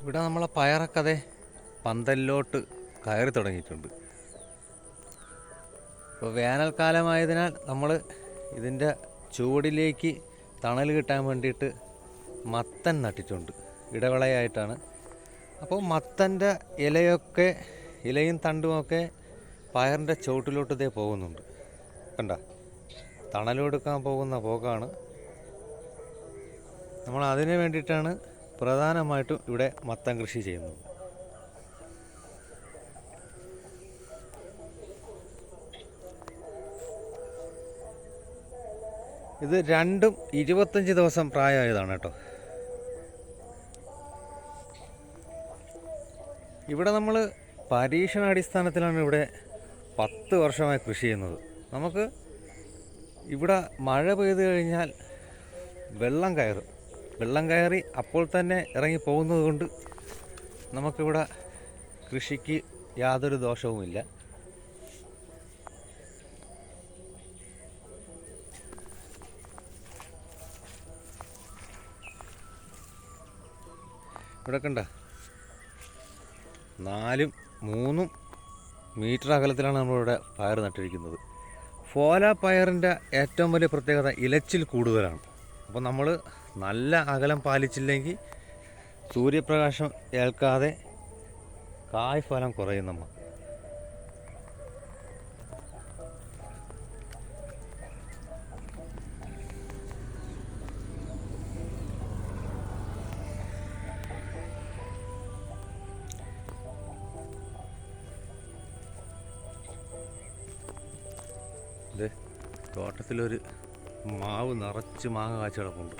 ഇവിടെ നമ്മളെ പയറൊക്കെ അതെ പന്തലിലോട്ട് കയറി തുടങ്ങിയിട്ടുണ്ട്. ഇപ്പോൾ വേനൽക്കാലമായതിനാൽ നമ്മൾ ഇതിൻ്റെ ചൂടിലേക്ക് തണൽ കിട്ടാൻ വേണ്ടിയിട്ട് മത്തൻ നട്ടിട്ടുണ്ട്, ഇടവിളയായിട്ടാണ്. അപ്പോൾ മത്തൻ്റെ ഇലയും തണ്ടുമൊക്കെ പയറിൻ്റെ ചുവട്ടിലോട്ട് ഇതേ പോകുന്നുണ്ട്. കണ്ട, തണലെടുക്കാൻ പോകുന്ന പോക്കാണ്. നമ്മൾ അതിന് വേണ്ടിയിട്ടാണ് പ്രധാനമായിട്ടും ഇവിടെ മത്തൻ കൃഷി ചെയ്യുന്നത്. ഇത് രണ്ടും 25 ദിവസം പ്രായമായതാണ് കേട്ടോ. ഇവിടെ നമ്മൾ പരീക്ഷണാടിസ്ഥാനത്തിലാണ് ഇവിടെ 10 വർഷമായി കൃഷി ചെയ്യുന്നത്. നമുക്ക് ഇവിടെ മഴ പെയ്തു കഴിഞ്ഞാൽ വെള്ളം കയറി അപ്പോൾ തന്നെ ഇറങ്ങി പോകുന്നത് കൊണ്ട് നമുക്കിവിടെ കൃഷിക്ക് യാതൊരു ദോഷവുമില്ല. ഇവിടെ കണ്ട 4-3 മീറ്റർ അകലത്തിലാണ് നമ്മളിവിടെ പയർ നട്ടിരിക്കുന്നത്. ഫോല പയറിൻ്റെ ഏറ്റവും വലിയ പ്രത്യേകത ഇലച്ചിൽ കൂടുതലാണ്. അപ്പോൾ നമ്മൾ നല്ല അകലം പാലിച്ചില്ലെങ്കിൽ സൂര്യപ്രകാശം ഏൽക്കാതെ കായ് ഫലം കുറയും. നമ്മൾ തോട്ടത്തിലൊരു മാവ് നിറച്ച് മാങ്ങ കാച്ചു കിടപ്പുണ്ട്.